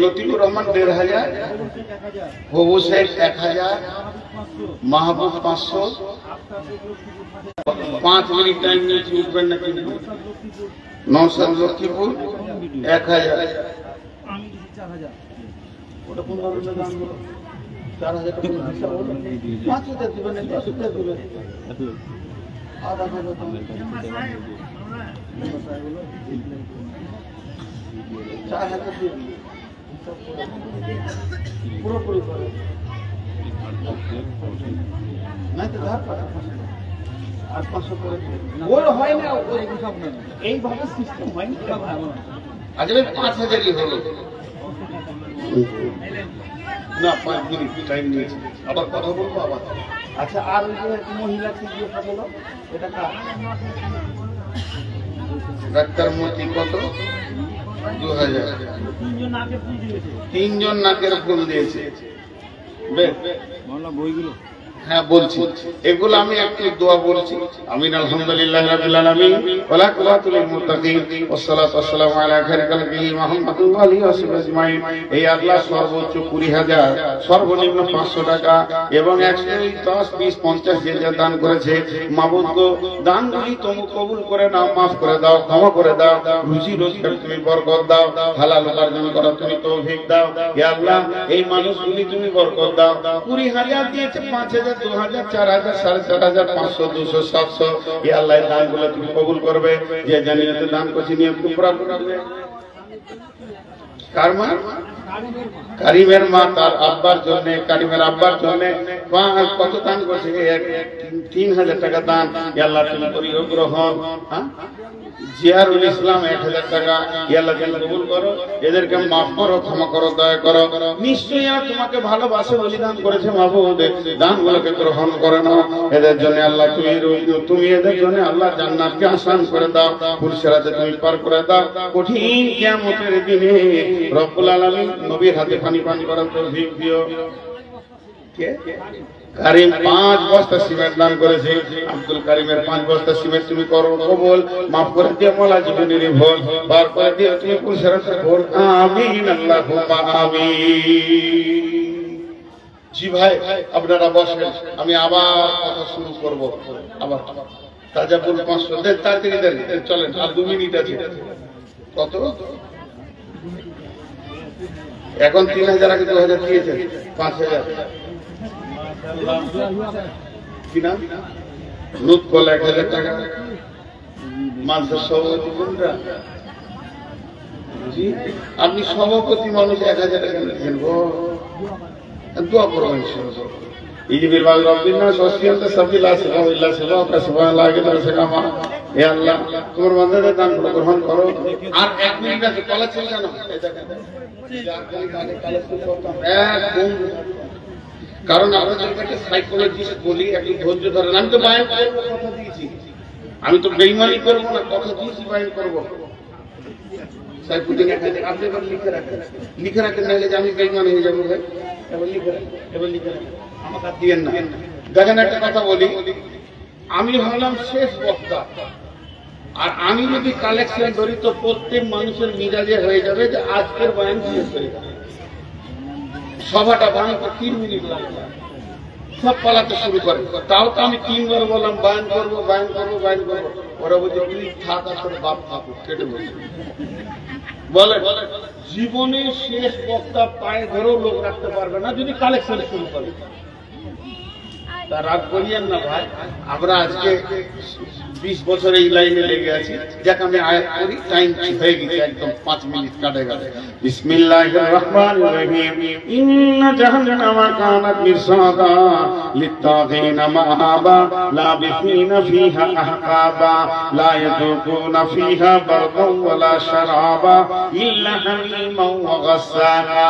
লতিফুর রহমান 1,500, হবু শেখ 1,000, মাহবুব 500। 5 মিনিট টাইম নিয়েছি, উঠবেন না কিন্তু। নওশাদ লতিফুর 1,000। ওটা কোন ধরনের দাম হলো? 4,000 টাকা হিসাব হলো। 5,000 দিবেন, 10,000 দিবেন। আধা হাজার টাকা 4,000 দিয়ে পুরোপুরি করে নাই তো ধার পাঠা 500 করে ওর হয় না। এইভাবে সিস্টেম হয় না। আচ্ছা ভাই 5,000ই হলো না। 5 মিনিট টাইম নিয়েছি, আবার কথা বলবো আবার। আচ্ছা, আর ওই যে মহিলাকে দিয়ে বলো, এটা কার? ডাক্তার মূর্তি কত? 2,000। 3 জন নাকের ফুল দিয়েছে। বইগুলো হ্যাঁ বলছি, এগুলো আমি একটু দোয়া বলছি। আমিন। আলহামদুলিল্লাহি রাব্বিল আলামিন ওয়া লাকুল মুত্তাকিন ওয়াস সালাতু ওয়াস সালামু আলা খায়রিল খালকি মুহাম্মাদুর আলিহি ওয়া সাহবিহি আজমাইন। এই আল্লাহ সর্বোচ্চ 20,000, সর্বনিম্ন 500 টাকা এবং 110, 20, 50 যে যা দান করেছে, মাবুদ গো দানগুলি তুমি কবুল করে নাও, maaf করে দাও, ক্ষমা করে দাও। রুজি রোজগার তুমি বরকত দাও, হালাল উপার্জন করা তুমি তৌফিক দাও। ইয়া আল্লাহ এই মানুষগুলি তুমি বরকত দাও। 20,000 দিয়েছে, 5,000, 2,000, 4,000, 4,500, 500, 200, 700। ইয়া আল্লাহ এই দানগুলো তুমি কবুল করবে। যে জানিয়ে দান করছি নিয়ম পুরা করবে। কার মা? কারিমের মা তার আব্বার জন্য, কারিমের আব্বার জন্য কত দান করছে? 3,000 টাকা দান। ইয়া আল্লাহ তুমি করিও গ্রহণ। জিয়ারুল ইসলাম 1,000 টাকা। ইয়া আল্লাহ তুমি কবুল করো, এদেরকে maaf করো, ক্ষমা করো, দয়া করো। নিশ্চয়ই আর তোমাকে ভালোবাসে বলে দান করেছে মাবুদ, দানগুলোকে গ্রহণ করে নাও। এদের জন্য আল্লাহ তুমি এদের জন্য আল্লাহ জান্নাতকে আসান করে দাও, পুরসরাতে তুমি পার করে দাও। কঠিন কিয়ামতের দিনে রব্বুল আলামিন নবীর হাতে পানি পান করার তৌফিক দিও। কে? কারিম 5 বস্তা সিমেন্ট দান করেছে। আব্দুল কারিমের 5 বস্তা সিমেন্ট তুমি করো কবুল, maaf করে দিও মাওলা জীবনের ভুল, বার করে দিও তুমি পুরসরাতে ভুল। আমিন আল্লাহুম্মা আমিন। জি ভাই আপনারা বসেন, আমি আবার কথা শুরু করব। আবার তাজাবুল 500 দেন, তাড়াতাড়ি দেন, চলেন আর 2 মিনিট আছে। কত? এখন 3,000 আগে 2,000 দিয়েছেন, 5,000। কি নাম? লুৎফল 1,000 টাকা। মানসার সভাপতি কোনটা? জি আপনি সভাপতি মানুষ 1,000 টাকা দিয়েছেন গো, দোয়া করবেন। ইজবির বাগ রব্বিনা সসিয়াতে সাবিলা সাবিলা সাবা সুবহানাল্লাহ কে দরজা কামা। হে আল্লাহ তোমার বান্দাদের দান গ্রহণ করো। আর 1 মিনিট আছে, কলা চলে জানো এই দেখেন কারণ আমরা একটা সাইকোলজিস্ট বলি, একটু ধৈর্য ধরেন। আমি তো বায়ান করব, কথা দিয়েছি, আমি তো বেঈমানি করব না, কথা দিয়েছি বায়ান করব। সাইফুদ্দিন আপনি এবার লিখে রাখেন নাহলে যে আমি বেঈমান হয়ে যাবো ভাই। এবার লিখে রাখেন, আমাকে আর দিয়েন না। দেখেন একটা কথা বলি, আমি হলাম শেষ বক্তা, আর আমি যদি কালেকশন ধরি তো প্রত্যেক মানুষের মিজাজে হয়ে যাবে যে আজকের বয়ান শেষ হয়ে যাবে। সভাটা বানাতে 3 মিনিট লাগবে, সব পালাতে শুরু করে। তাও তো আমি 3 বার বললাম বয়ান করবো, বয়ান করবো, বয়ান করবো। ওরা বলছে তুই থাক আর তোর বাপ থাকুক, কেটে বসে বলে জীবনে শেষ বক্তা পায়ে ধরেও লোক রাখতে পারবে না যদি কালেকশন শুরু করে। তা রাগ করিয়েন না ভাই, আমরা আজকে 20 বছর এই লাইনে লেগে আছি। যাক আমি আয়াত করি, টাইম হয়ে গেছে একদম 5 মিনিট কাটে গেল। বিসমিল্লাহির রহমানির রহিম। ইন্না জাহান্নামা কানাত মিরসাদা লিত্তাগিনা মাআবা লাবিসিনা ফিহা আহকাবা লা ইয়াযুকুনা ফিহা বারদান ওয়ালা শারাবা ইল্লা হামিমান ওয়া গাসসাকা।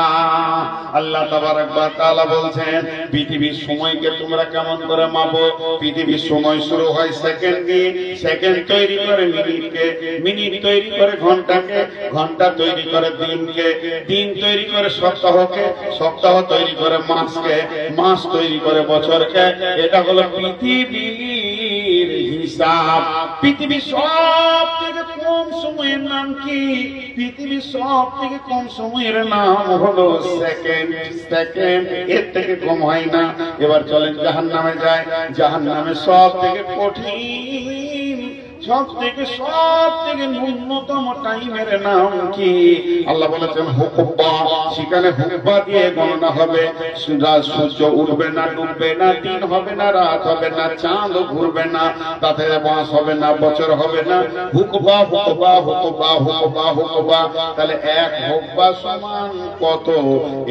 আল্লাহ তাবারক ওয়া তাআলা বলছেন পৃথিবীর সময়কে তোমরা কেমন করে মাপো? পৃথিবীর সময় শুরু হয় সেকেন্ড দিয়ে, সেকেন্ড তৈরি করে মিনিটকে, মিনিট তৈরি করে ঘন্টাকে, ঘন্টা তৈরি করে দিনকে, দিন তৈরি করে সপ্তাহকে, সপ্তাহ তৈরি করে মাসকে, মাস তৈরি করে বছরকে। এটা হলো পৃথিবীর হিসাব। পৃথিবীর সব থেকে কম সময়ের নাম কি? পৃথিবীর সব থেকে কম সময়ের নাম হলো সেকেন্ড। সেকেন্ড এর থেকে কম হয় না। এবার চলেন জাহান্নামে যায়। জাহান্নামে সব থেকে কঠিন, সব থেকে ন্যূনতম টাইমের নাম কি? আল্লাহ বলেছেন হুকবা। সেখানে হুকবা দিয়ে গণনা হবে। সূর্য উঠবে না, ডুববে না, দিন হবে না, রাত হবে না, চাঁদ ঘুরবে না, তাতে মাস হবে না, বছর হবে না। হুকবা হুকবা হুকবা হুকবা হুকবা। তাহলে এক হুকবা সমান কত?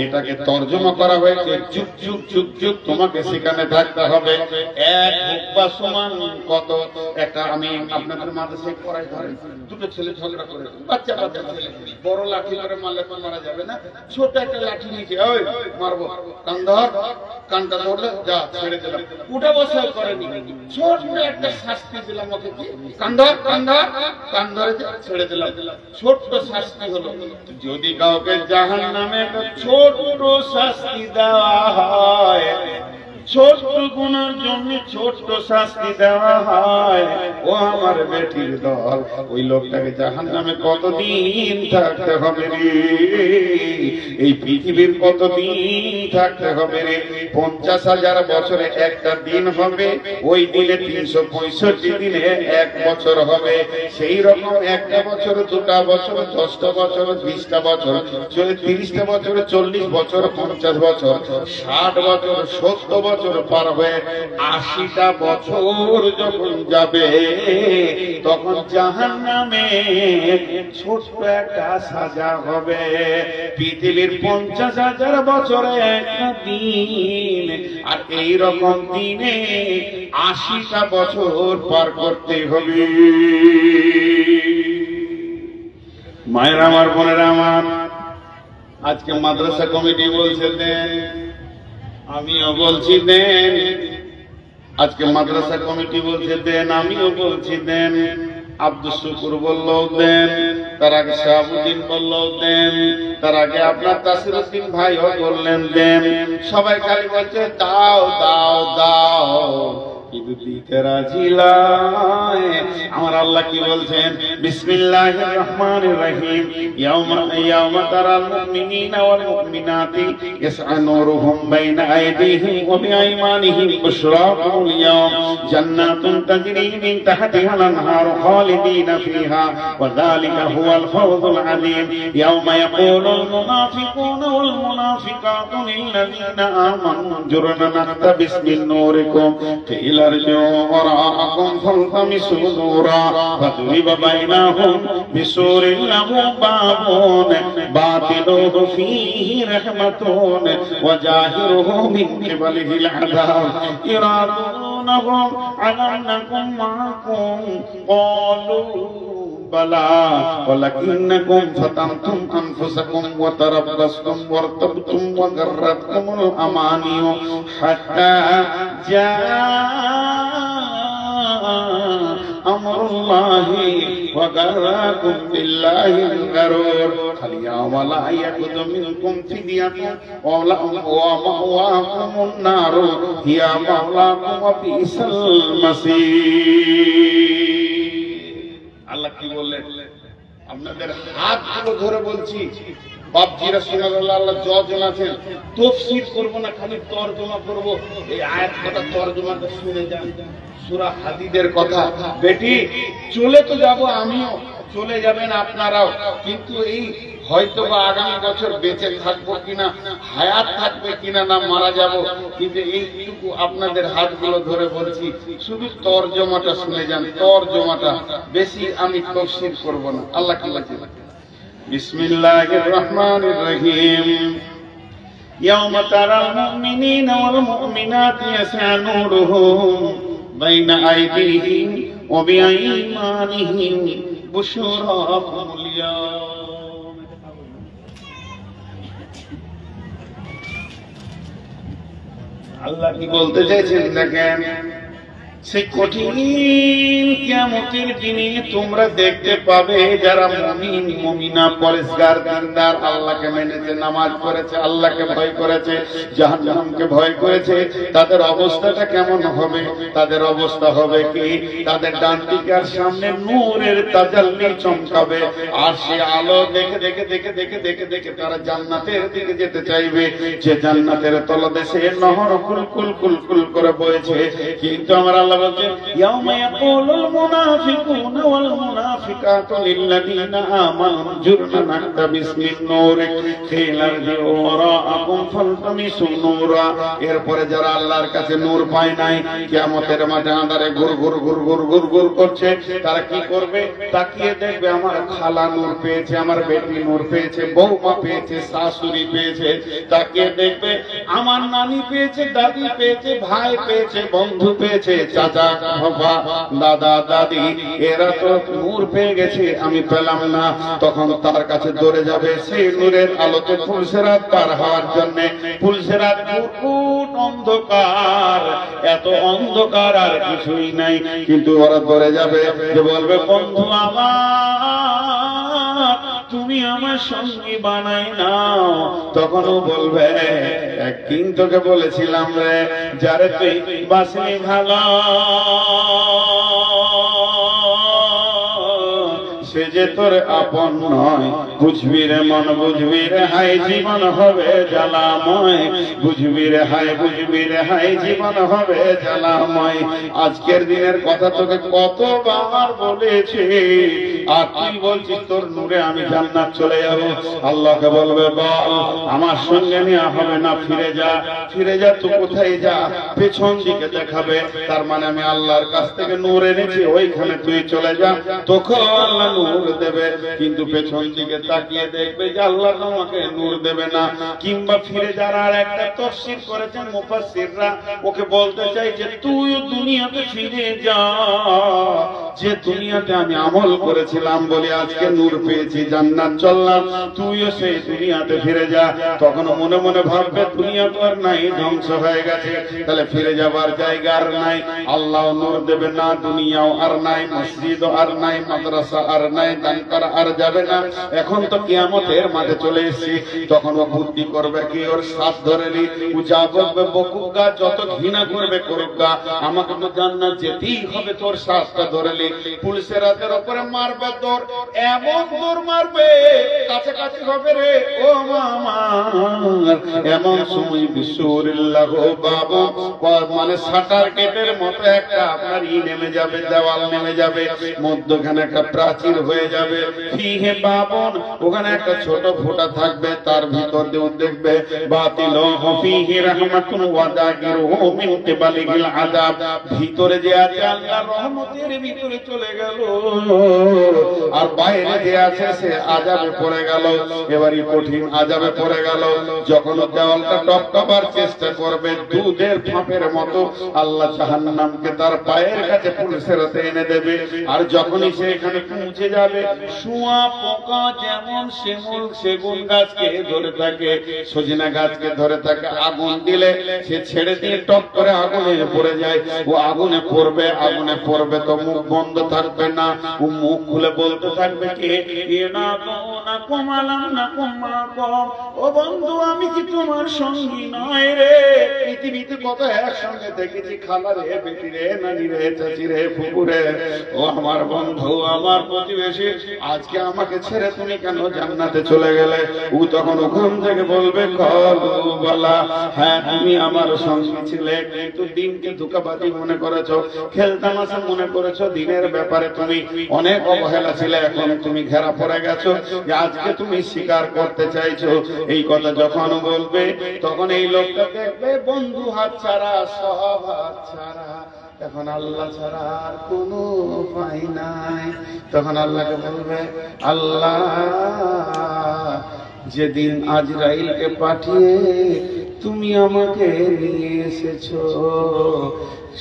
এটাকে তর্জমা করা হয়েছে যুগ যুগ যুগ যুগ তোমাকে সেখানে থাকতে হবে। এক হুকবা সমান কত? একটা আমি আপনাদের মাদ্রাসায় পড়াই, ধরেন দুটো ছেলে ঝগড়া করে, বাচ্চা বাচ্চা ছেলে, বড় লাঠি করে মারলে তো মারা যাবে না, ছোট একটা লাঠি নিচে ওই মারবো, কান ধর, কানটা ধরলে যা ছেড়ে দিলাম, উঠা বসা করেনি, ছোট একটা শাস্তি দিলাম ওকে, কি কান ধর, কান ধর, কান ধরে ছেড়ে দিলাম, ছোট্ট শাস্তি হলো। যদি কাউকে জাহান্নামে একটা ছোট্ট শাস্তি দেওয়া হয়, ছোট্ট গুনার জন্য ছোট্ট শাস্তি দেওয়া হয়, ও আমার বেটির দল, ওই লোকটাকে জাহান্নামে কতদিন থাকতে হবে রে? এই পৃথিবীর কতদিন থাকতে হবে রে? 50,000 বছরে একটা দিন হবে, ওই দিনে 365 দিনে 1 বছর হবে। সেই রকম একটা বছর, 2টা বছর, 10টা বছর, 20টা বছর, 30টা বছর, 40 বছর, 50 বছর, 60 বছর, 70 বছর পার হয়ে 80টা বছর যখন যাবে, তখন জাহান্নামে ছোট্ট একটা সাজা হবে। পৃথিবীর 50,000 বছরে একটা দিন, আর এই রকম দিনে 80টা বছর পার করতে হবে। মায়ের আমার, বোনেরা আমার, আজকে মাদ্রাসা কমিটি বলছে দেন, আমিও বলছি দেন। আজকে মাদ্রাসা কমিটি বলছে দেন, আমিও বলছি দেন। আব্দুল শুকুর বললেও দেন, তার আগে শাহাবুদ্দিন বললেও দেন, তার আগে আপনার তাসিরউদ্দিন ভাইও বললেন দেন। সবাই খালি বলছে দাও দাও দাও, কিন্তু দিতে রাজি নয়। আমার আল্লাহ কি বলছেন? বিসমিল্লাহির রহমানির রহিম। ইয়াওমা তারাল মুমিনিনা ওয়াল মুমিনাতি ইয়াসআ নূরুহুম বাইনা আইদিহিম ওয়া বিআইমানিহিম বুশরাকুমুল ইয়াওম জান্নাতুন তাজরি মিন তাহতিহাল আনহারু খালিদিনা ফিহা ওয়া যালিকা হুয়াল ফাওজুল আযীম। ইয়াওমা ইয়াকুলুল মুনাফিকুনা ওয়াল মুনাফিকাতু লিল্লাযীনা আমানু জুরনা নাকতাবিস মিন নূরিকুম ارجعوا وراءكم فالتمسوا نورا فضرب بينهم بسور له باب باطنه فيه رحمة وظاهره من قبله العذاب يرادونهم على أنكم معكم قالوا بلى ولكنكم فتنتم أنفسكم وتربصتم وارتبتم وغرتكم الأماني حتى جاء أمر الله وغركم بالله الغرور اليوم لا يأخذ منكم فدية ومأواكم النار هي مولاكم وبئس المصير। আল্লাহ কি বললেন? আপনাদের হাতগুলো ধরে বলছি, বাপজিরা সুবহানাল্লাহ, আল্লাহ যতজন আছেন, তাফসীর করব না, খালি তরজমা করব। এই আয়াত কটা তরজমাটা শুনে যান, সূরা হাদীদের কথা। বেটি চলে তো যাব, আমিও চলে যাবেন আপনারাও, কিন্তু এই হয়তো বা আগামী বছর বেঁচে থাকবো কিনা, হায়াত থাকবে কিনা, না মারা যাব, কিন্তু এইটুকু আপনাদের হাতগুলো ধরে বলছি, শুধু তরজমাটা শুনে যান, তরজমাটা, বেশি আমি তাফসীর করব না। আল্লাহ কি বলছে? বিসমিল্লাহির রহমানির রহিম। ইয়াওমা তারাল মুমিনিনা ওয়াল মুমিনাতি ইয়াসআ নূরুহুম বাইনা আইদিহিম ওয়া বিআইমানিহিম বুশরাকুমুল ইয়াওম। আল্লাহ কি বলতে চাইছেন দেখেন, সেই কঠিন কিয়ামতের দিনে তোমরা দেখতে পাবে যারা মুমিন মুমিনা পরেশগার দিনদার, আল্লাহকে মেনেছে, নামাজ পড়েছে, আল্লাহকে ভয় করেছে, জাহান্নামকে ভয় করেছে, তাদের অবস্থাটা কেমন হবে? তাদের অবস্থা হবে কি, তাদের ডান দিকের সামনে নূরের তাজাল্লি চমকাবে, আর সে আলো দেখে দেখে দেখে দেখে দেখে দেখে তারা জান্নাতের দিকে যেতে চাইবে, যে জান্নাতের তলদেশে নহর কুল কুল কুল কুল করে বইছে। কিন্তু আমার আল্লাহ বলছেন, ইয়াউমা ইয়াকুলুল মুনাফিকুনা ওয়াল মুনাফিকাতু লিল্লাযিনা আমানু জুরনা নাকতাবিস মিন নূরিক খিলারজিউ ওয়ারাআকুম ফালতামিসু নূরা। এরপরে যারা আল্লাহর কাছে নূর পায় নাই, কিয়ামতের মাঠে আঁধারে ঘুর ঘুর ঘুর ঘুর ঘুর ঘুর করছে, তারা কি করবে? তাকিয়ে দেখবে আমার খালা নূর পেয়েছে, আমার বেটি নূর পেয়েছে, বৌমা পেয়েছে, শাশুড়ি পেয়েছে। তাকিয়ে দেখবে আমার নানি পেয়েছে, দাদি পেয়েছে, ভাই পেয়েছে, বন্ধু পেয়েছে, চাচা বাবা দাদা দাদি, এরা তো নূর পেয়ে গেছে, আমি পেলাম না। তখন তার কাছে দৌড়ে যাবে সেই নূরের আলোতে পুলসেরাত পার হওয়ার জন্য। পুলসেরাত কুট অন্ধকার, এত অন্ধকার আর কিছুই নাই, কিন্তু ওরা দৌড়ে যাবে, যে বলবে বন্ধু আমার, তুমি আমার সঙ্গী বানাই নাও। তখনও বলবে, একদিন তোকে বলেছিলাম রে, যারে তুই বাসনি ভালো, সে যে তোর আপন নয়। বুঝবি রে মন, বুঝবি রে হাই, জীবন হবে জ্বালাময়। বুঝবি রে হাই, বুঝবি রে হাই, জীবন হবে জ্বালাময়। আজকের দিনের কথা তোকে কতবার বলেছি, আর তুই বলছিস তোর নূরে আমি জান্নাত চলে যাব। আল্লাহকে বলবে, বল আমার সঙ্গে নেওয়া হবে না, ফিরে যা। ফিরে যা তো কোথায় যা? পেছন দিকে দেখাবে, তার মানে আমি আল্লাহর কাছ থেকে নূর এনেছি, ওইখানে তুই চলে যা, তোকে আল্লাহ নূর দেবে। কিন্তু পেছন দিকে তাকিয়ে দেখবে যে আল্লাহ তোমাকে নূর দেবে না। কিংবা ফিরে যারা আর একটা তাফসীর করেছেন মুফাসসিররা, ওকে বলতে চাই যে তুই দুনিয়াতে ফিরে যা, যে দুনিয়াতে আমি আমল করেছিলাম বলে আজকে নূর পেয়েছি, জান্নাত চললাম, তুইও সেই দুনিয়াতে ফিরে যা। তখন মনে মনে ভাববে দুনিয়া তো আর নাই, ধ্বংস হয়ে গেছে, তাহলে ফিরে যাবার জায়গা আর নাই, আল্লাহ নূর দেবে না, দুনিয়াও আর নাই, মসজিদও আর নাই, মাদ্রাসা আর নাই, দান করা আর যাবে না। এখন তো কিয়ামতের মাঠে চলে এসেছি। তখন ও বুদ্ধি করবে কি, ওর শ্বাস ধরে নি, ও যা বলবে বকুগা, যত ঘৃণা করবে করুগা, আমাকে তো জান্নাত যেতেই হবে, তোর শ্বাসটা ধরে নি। পুলিশের হাতের উপরে মারবে দৌড়, এমন দৌড় মারবে কাছাকাছি হবে রে ও মামা। এমন সময় বিশ্বরিল্লাহ বাবা, মানে শাটার গেটের মতো একটা আপনার নেমে যাবে, দেওয়াল নেমে যাবে, মধ্যখানে একটা প্রাচীর হয়ে যাবে, ফিহে বাবন, ওখানে একটা ছোট ফোঁটা থাকবে, তার ভিতর দিয়ে দেখবে বাতিল ফিহি রাহমাতুন ওয়া দাগিরুহু মিন কিবালিল আযাব, ভিতরে যে আছে আল্লাহর রহমতের ভিতরে চলে গেল, আর বাইরে যে আছে সে আযাবে পড়ে গেল। এবারই কঠিন আযাবে পড়ে গেল। যখন দেওয়ালটা টপকাবার চেষ্টা করবে, দুধের ফাঁপের মতো আল্লাহ জাহান্নামকে তার পায়ের কাছে পুলিশের হাতে এনে দেবে। আর যখনই সে এখানে পৌঁছে যাবে, শুয়া পোকা যেমন শিমুল সেগুন গাছকে ধরে থাকে, সজিনা গাছকে ধরে থাকে, আগুন দিলে সে ছেড়ে দিয়ে টপ করে আগুনে পড়ে যায়। ও আগুনে পড়বে, আগুনে পড়বে তো মুখ বন্ধ থাকবে না, ও মুখ খুলে বলবে বলতে থাকবে কে না না কমালাম না কমা কম, ও বন্ধু আমি কি তোমার সঙ্গী নয় রে? পৃথিবীতে কত একসঙ্গে দেখেছি, খালা রে, বেটি রে, নানি রে, চাচি রে, ফুপুরে, ও আমার বন্ধু, আমার প্রতিবেশী, আজকে আমাকে ছেড়ে তুমি কেন জান্নাতে চলে গেলে? ও তখন ওখান থেকে বলবে কলু বলা, হ্যাঁ তুমি আমার সঙ্গী ছিলে, কিন্তু দিনকে ধোঁকাবাজি মনে করেছো, খেলতামাশা মনে করেছো, দিনের ব্যাপারে তুমি অনেক অবহেলা ছিলে, এখন তুমি ঘেরা পড়ে গেছো যে আজকে তুমি স্বীকার করতে চাইছো। এই কথা যখন বলবে তখন এই লোকটা দেখবে বন্ধু হাত ছাড়া, সব হাত ছাড়া, এখন আল্লাহ ছাড়া আর কোনো উপায় নাই। তখন আল্লাহকে বলবে, আল্লাহ যেদিন আজরাইলকে পাঠিয়ে তুমি আমাকে নিয়ে এসেছো,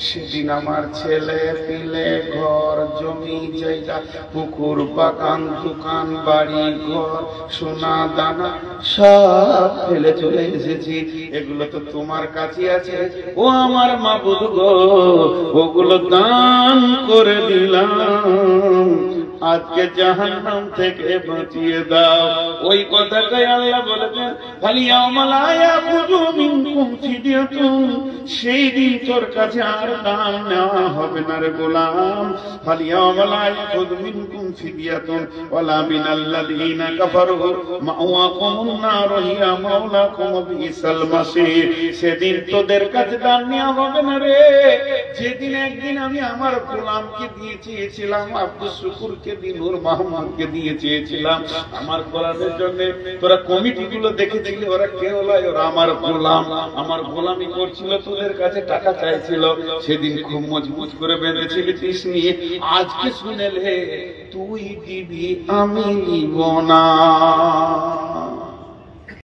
সেদিন আমার ছেলে পিলে, ঘর জমি জায়গা, পুকুর বাগান, দোকান বাড়ি, ঘর, সোনা দানা সব ফেলে চলে এসেছি, এগুলো তো তোমার কাছে আছে, ও আমার মাবুদ গো, ওগুলো দান করে দিলাম, আজকে জাহান্নাম থেকে বাঁচিয়ে দাও। ওই কথাটাই আল্লাহ বলেছেন, ফালিয়াউমা লা ইয়াখুযু মিনকুম ফিদিয়াতুন, সেই দিন তোর কাছে আর দান নেওয়া হবে না রে গোলাম। ফালিয়াউমা লা ইয়াখুযু মিনকুম ফিদিয়াতুন ওয়ালা মিনাল্লাযীনা কাফারু মাওয়াকুমুন নার হিয়া মাওলাকুম বিসাল মাসির, সেদিন তোদের কাছে দান নেওয়া হবে না রে। যেদিন একদিন আমি আমার গোলামকে দিয়ে চেয়েছিলাম, আব্দুল শুকুরকে, নূর মাহমুদকে দিয়ে চেয়েছিলাম আমার গোলামের জন্য, তোরা কমিটি গুলো দেখে দেখলে ওরা কেউ নয়, ওরা আমার গোলাম, আমার গোলামি করছিল, তোদের কাছে টাকা চাইছিল, সেদিন খুব মজবুত করে বেঁধেছিলিস নিয়ে, আজকে শুনেলে তুই দিবি আমি দিব না।